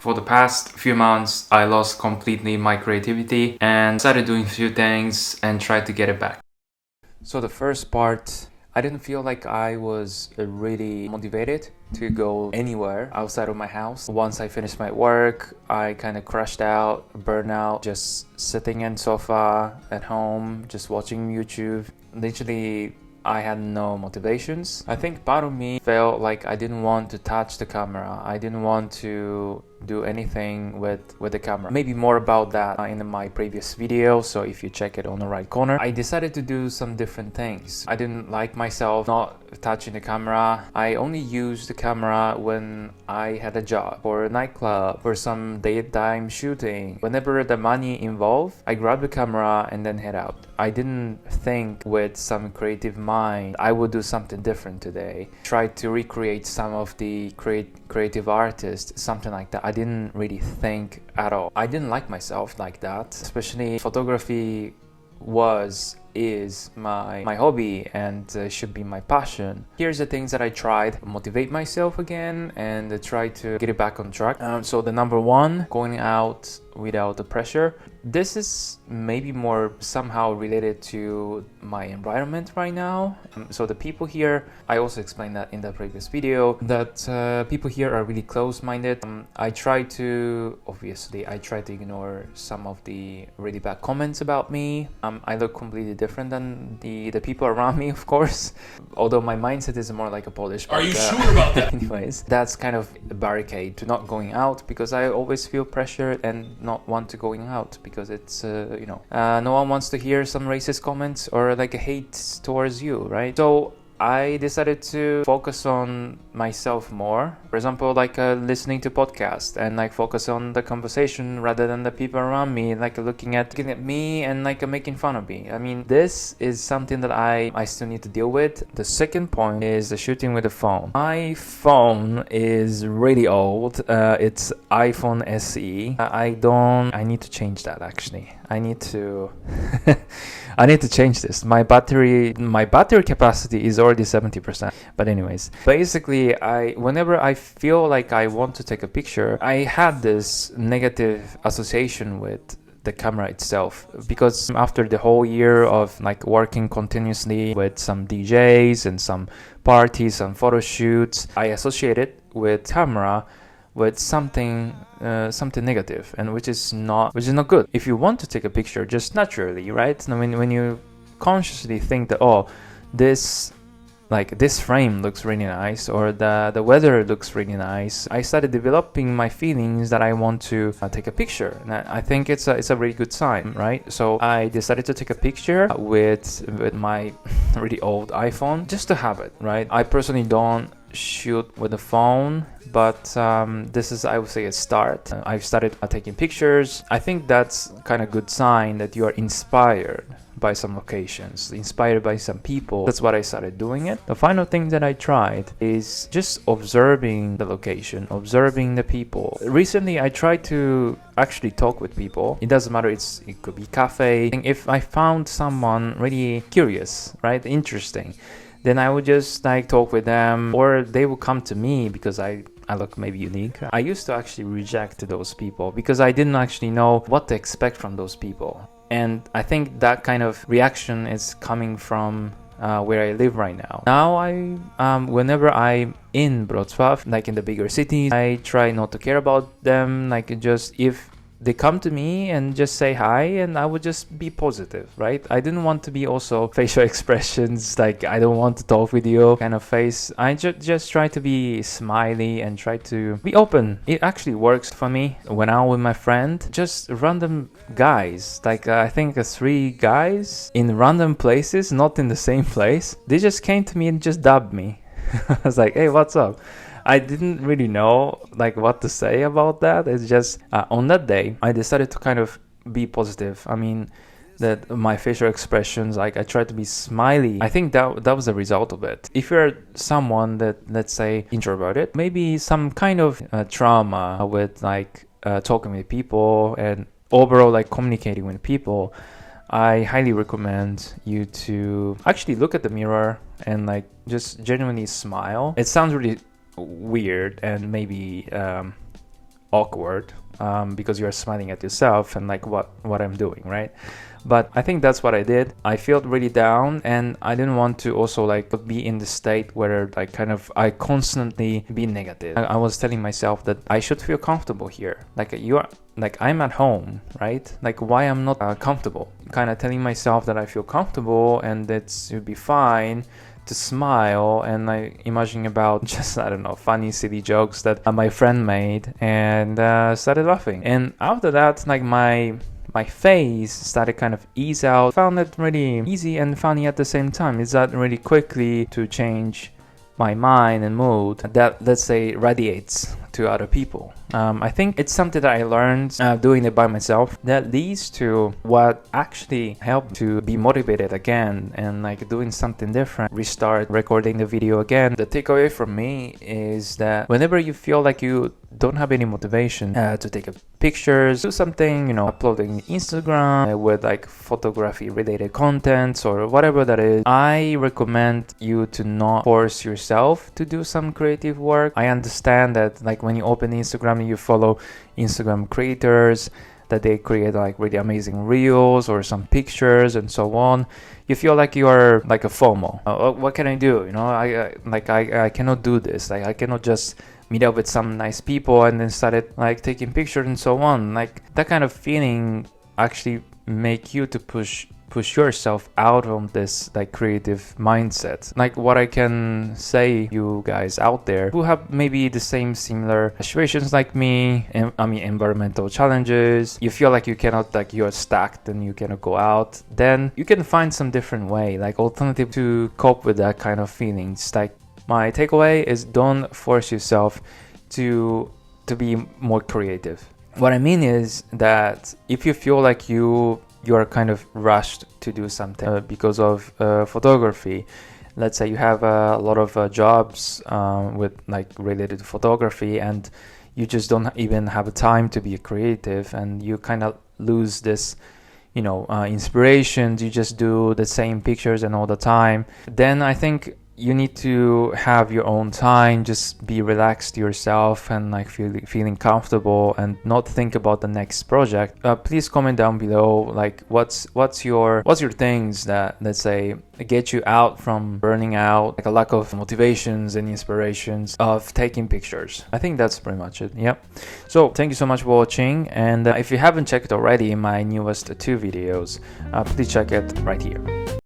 For the past few months, I lost completely my creativity and started doing a few things and tried to get it back. So the first part, I didn't feel like I was really motivated to go anywhere outside of my house. Once I finished my work, I kind of crashed out, burnout, just sitting in sofa at home, just watching YouTube. Literally, I had no motivations. I think part of me felt like I didn't want to touch the camera. I didn't want to do anything with the camera. Maybe more about that in my previous video, so if you check it on the right corner. I decided to do some different things. I didn't like myself not touching the camera. I only used the camera when I had a job, or a nightclub, or some daytime shooting. Whenever the money involved, I grabbed the camera and then head out. I didn't think with some creative mind I would do something different today. Try to recreate some of the creative artists, something like that. I didn't really think at all. I didn't like myself like that, especially photography is my hobby and should be my passion. Here's the things that I tried: motivate myself again and try to get it back on track. So the number one, going out without the pressure. This is maybe more somehow related to my environment right now. So the people here, I also explained that in the previous video, that people here are really close-minded. I try to ignore some of the really bad comments about me. I look completely different than the people around me, of course, although my mindset is more like a Polish. Are you sure about that? Anyways, that's kind of a barricade to not going out, because I always feel pressured and not want to going out, because it's no one wants to hear some racist comments or like a hate towards you, right? So I decided to focus on myself more. For example, like listening to podcasts and like focus on the conversation rather than the people around me, like looking at me and like making fun of me. I mean, this is something that I still need to deal with. The second point is the shooting with the phone. My phone is really old. It's iPhone SE. I need to change that actually. I need to I need to change this. My battery capacity is already 70%. But anyways, basically whenever I feel like I want to take a picture, I had this negative association with the camera itself, because after the whole year of like working continuously with some DJs and some parties and photo shoots, I associated with camera with something negative, and which is not good. If you want to take a picture just naturally, right? I mean, when you consciously think that, oh, this frame looks really nice, or the weather looks really nice, I started developing my feelings that I want to take a picture, and I think it's a really good sign, right? So I decided to take a picture with my really old iPhone, just to have it, right? I personally don't shoot with the phone, but this is, I would say, a start. I've started taking pictures. I think that's kind of good sign that you are inspired by some locations, inspired by some people. That's what I started doing it. The final thing that I tried is just observing the location, observing the people. Recently I tried to actually talk with people. It doesn't matter, it could be cafe. If I found someone really curious, right, interesting, then I would just like talk with them, or they would come to me because I look maybe unique. I used to actually reject those people because I didn't actually know what to expect from those people. And I think that kind of reaction is coming from where I live right now. Now whenever I'm in Wrocław, like in the bigger cities, I try not to care about them. Like, just if they come to me and just say hi, and I would just be positive, right? I didn't want to be also facial expressions, like I don't want to talk with you kind of face. I just try to be smiley and try to be open. It actually works for me. When I'm with my friend, just random guys, like I think 3 guys in random places, not in the same place, they just came to me and just dubbed me. I was like, hey, what's up? I didn't really know like what to say about that. It's just on that day I decided to kind of be positive. I mean, that my facial expressions, like I tried to be smiley. I think that was the result of it. If you're someone that, let's say, introverted, maybe some kind of trauma with like talking with people and overall like communicating with people, I highly recommend you to actually look at the mirror and like just genuinely smile. It sounds really weird and maybe awkward because you're smiling at yourself and like what I'm doing, right? But I think that's what I did. I felt really down, and I didn't want to also like be in the state where like kind of I constantly be negative. I was telling myself that I should feel comfortable here. Like I'm at home, right? Like why I'm not comfortable? Kind of telling myself that I feel comfortable and that it would be fine to smile, and like imagining about just, I don't know, funny silly jokes that my friend made, and started laughing. And after that, like my face started kind of ease out. Found it really easy and funny at the same time. It started really quickly to change my mind and mood that, let's say, radiates to other people. I think it's something that I learned doing it by myself that leads to what actually helped to be motivated again and like doing something different, restart recording the video again. The takeaway from me is that whenever you feel like you don't have any motivation to take pictures, do something, you know, uploading Instagram with like photography related contents or whatever that is, I recommend you to not force yourself to do some creative work. I understand that like when you open Instagram, you follow Instagram creators that they create like really amazing reels or some pictures and so on. You feel like you are like a FOMO. What can I do? You know, I cannot do this. Like I cannot just meet up with some nice people and then started like taking pictures and so on. Like that kind of feeling actually make you to push yourself out of this like creative mindset. Like what I can say, you guys out there who have maybe the same similar situations like me, environmental challenges, you feel like you cannot, like you're stacked and you cannot go out, then you can find some different way, like alternative to cope with that kind of feelings. Like my takeaway is don't force yourself to be more creative. What I mean is that if you feel like you are kind of rushed to do something because of photography, let's say you have a lot of jobs with like related to photography, and you just don't even have time to be creative, and you kind of lose this, you know, inspiration. You just do the same pictures and all the time. Then I think you need to have your own time, just be relaxed yourself and like feeling comfortable and not think about the next project. Please comment down below like what's your things that, let's say, get you out from burning out, like a lack of motivations and inspirations of taking pictures. I think that's pretty much it. Yep. So thank you so much for watching, and if you haven't checked already my newest 2 videos, please check it right here.